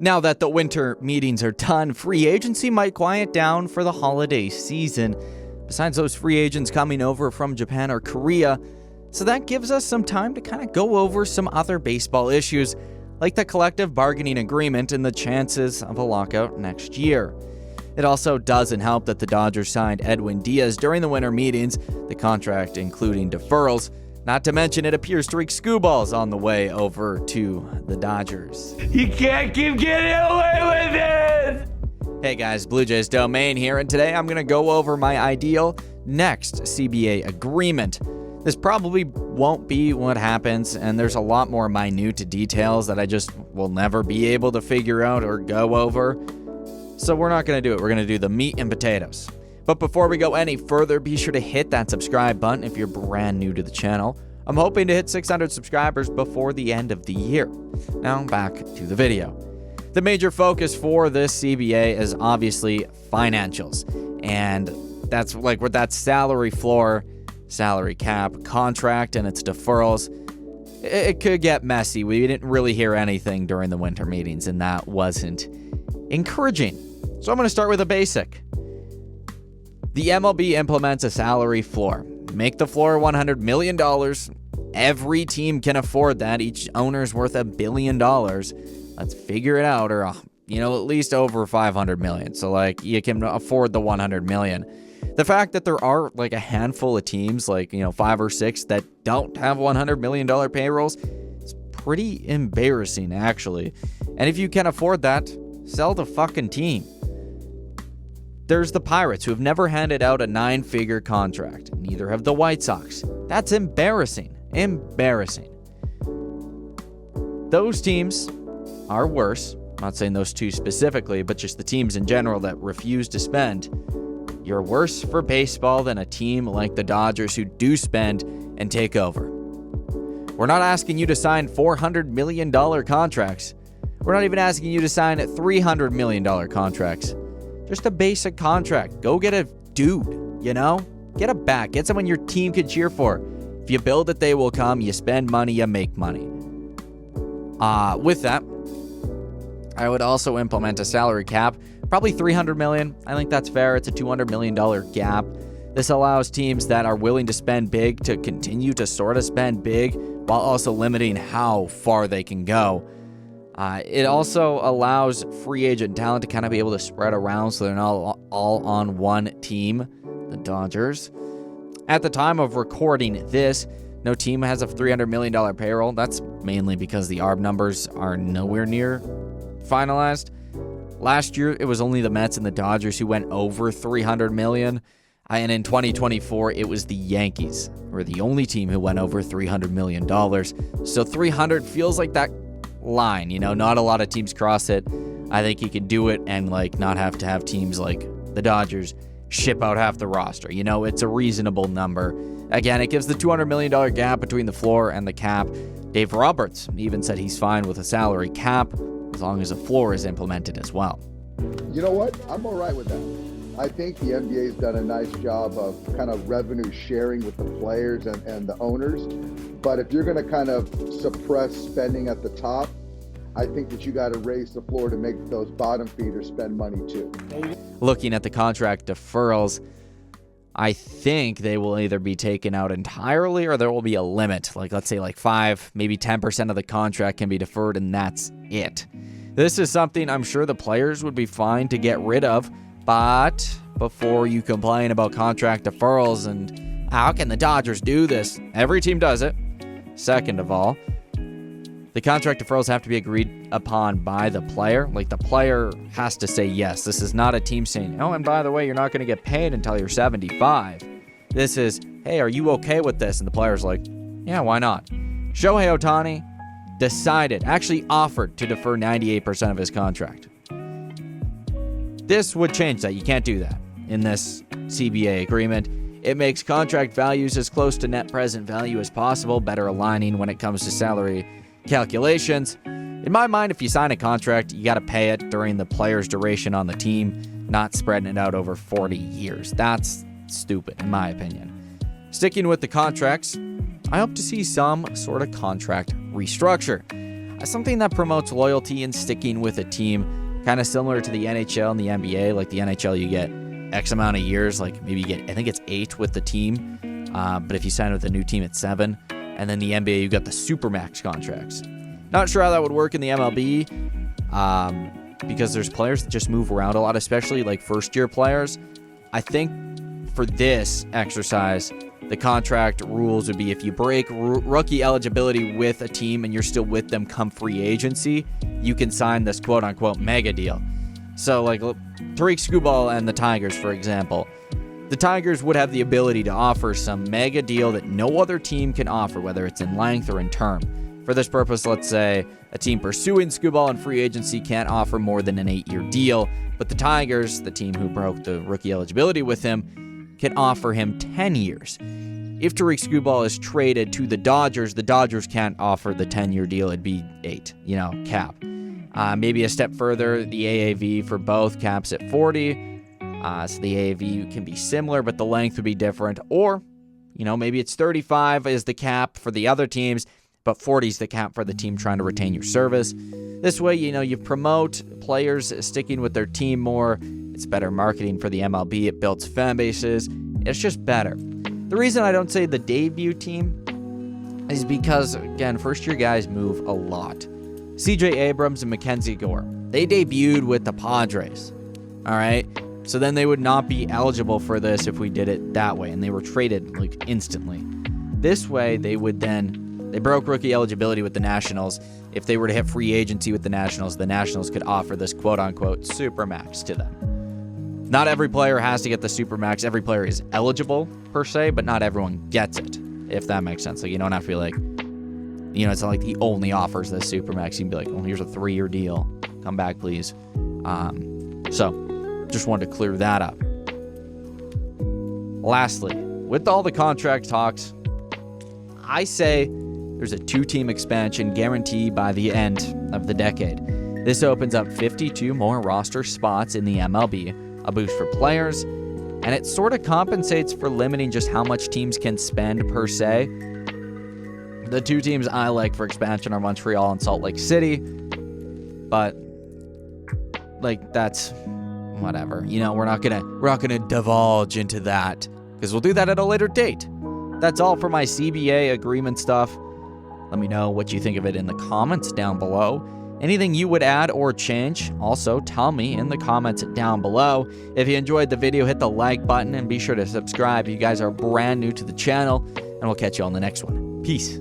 Now that the winter meetings are done, free agency might quiet down for the holiday season, besides those free agents coming over from Japan or Korea. So that gives us some time to kind of go over some other baseball issues, like the collective bargaining agreement and the chances of a lockout next year. It also doesn't help that the Dodgers signed Edwin Diaz during the winter meetings, the contract including deferrals. Not to mention, it appears Tariq Skubbal's on the way over to the Dodgers. You can't keep getting away with it! Hey guys, Blue Jays Domain here, and today I'm going to go over my ideal next CBA agreement. This probably won't be what happens, and there's a lot more minute details that I just will never be able to figure out or go over. So we're not going to do it. We're going to do the meat and potatoes. But before we go any further, be sure to hit that subscribe button if you're brand new to the channel. I'm hoping to hit 600 subscribers before the end of the year. Now back to the video. The major focus for this CBA is obviously financials. And that's like with that salary floor, salary cap, contract, and its deferrals. It could get messy. We didn't really hear anything during the winter meetings, and that wasn't encouraging. So I'm going to start with a basic. The MLB implements a salary floor. Make the floor $100 million. Every team can afford that. Each owner's worth $1 billion. Let's figure it out, or, at least over $500 million. So, you can afford the $100 million. The fact that there are, a handful of teams, 5 or 6, that don't have $100 million payrolls, is pretty embarrassing, actually. And if you can afford that, sell the fucking team. There's the Pirates, who have never handed out a 9-figure contract. Neither have the White Sox. That's embarrassing. Embarrassing. Those teams are worse. I'm not saying those two specifically, but just the teams in general that refuse to spend. You're worse for baseball than a team like the Dodgers who do spend and take over. We're not asking you to sign $400 million contracts. We're not even asking you to sign $300 million contracts. Just a basic contract. Go get a dude, Get a bat. Get someone your team can cheer for. If you build it, they will come. You spend money, you make money. With that, I would also implement a salary cap. Probably $300 million. I think that's fair. It's a $200 million gap. This allows teams that are willing to spend big to continue to sort of spend big while also limiting how far they can go. It also allows free agent talent to kind of be able to spread around so they're not all on one team, the Dodgers. At the time of recording this, no team has a $300 million payroll. That's mainly because the ARB numbers are nowhere near finalized. Last year, it was only the Mets and the Dodgers who went over $300 million. And in 2024, it was the Yankees who were the only team who went over $300 million. So 300 feels like that line, not a lot of teams cross it. I think you can do it and not have to have teams like the Dodgers ship out half the roster. It's a reasonable number. Again, it gives the $200 million gap between the floor and the cap. Dave Roberts even said he's fine with a salary cap as long as a floor is implemented as well. You know what? I'm all right with that. I think the NBA's done a nice job of kind of revenue sharing with the players and the owners. But if you're going to kind of suppress spending at the top, I think that you got to raise the floor to make those bottom feeders spend money too. Looking at the contract deferrals, I think they will either be taken out entirely or there will be a limit. Let's say 5, maybe 10% of the contract can be deferred, and that's it. This is something I'm sure the players would be fine to get rid of. But before you complain about contract deferrals and how can the Dodgers do this? Every team does it. Second of all, the contract deferrals have to be agreed upon by the player. The player has to say yes. This is not a team saying, oh, and by the way, you're not going to get paid until you're 75. This is, hey, are you okay with this? And the player's like, yeah, why not? Shohei Ohtani actually offered to defer 98% of his contract. This would change that. You can't do that in this CBA agreement. It makes contract values as close to net present value as possible, better aligning when it comes to salary calculations. In my mind, if you sign a contract, you got to pay it during the player's duration on the team, not spreading it out over 40 years. That's stupid, in my opinion. Sticking with the contracts, I hope to see some sort of contract restructure. something that promotes loyalty and sticking with a team, kind of similar to the NHL and the NBA. Like the NHL, you get X amount of years, like maybe you get, I think it's 8 with the team, but if you sign with a new team, it's 7. And then the NBA, you got the Supermax contracts. Not sure how that would work in the MLB, because there's players that just move around a lot, especially like first-year players. I think for this exercise, the contract rules would be if you break rookie eligibility with a team and you're still with them come free agency, you can sign this quote-unquote mega deal. So like Tariq Skubal and the Tigers, for example, the Tigers would have the ability to offer some mega deal that no other team can offer, whether it's in length or in term. For this purpose, let's say a team pursuing Skubal in free agency can't offer more than an 8-year deal, but the Tigers, the team who broke the rookie eligibility with him, can offer him 10 years. If Tariq Skubal is traded to the Dodgers can't offer the 10-year deal. It'd be 8, cap. Maybe a step further, the AAV for both caps at 40. So the AAV can be similar, but the length would be different. Or, maybe it's 35 is the cap for the other teams, but 40 is the cap for the team trying to retain your service. This way, you promote players sticking with their team more. It's better marketing for the MLB. It builds fan bases. It's just better. The reason I don't say the debut team is because, again, first-year guys move a lot. CJ Abrams and Mackenzie Gore, they debuted with the Padres, all right? So then they would not be eligible for this if we did it that way, and they were traded like instantly. This way, they broke rookie eligibility with the Nationals. If they were to hit free agency with the Nationals could offer this quote-unquote supermax to them. Not every player has to get the supermax. Every player is eligible, per se, but not everyone gets it, if that makes sense. Like, you don't have to be like, it's not like he only offers this supermax. You can be like, well, here's a 3-year deal. Come back, please. So just wanted to clear that up. Lastly, with all the contract talks, I say there's a 2-team expansion guaranteed by the end of the decade. This opens up 52 more roster spots in the MLB, a boost for players, and it sort of compensates for limiting just how much teams can spend per se. The 2 teams I like for expansion are Montreal and Salt Lake City, but that's whatever. We're not gonna divulge into that because we'll do that at a later date. That's all for my CBA agreement stuff. Let me know what you think of it in the comments down below. Anything you would add or change, also tell me in the comments down below. If you enjoyed the video, hit the like button and be sure to subscribe if you guys are brand new to the channel, and we'll catch you on the next one. Peace.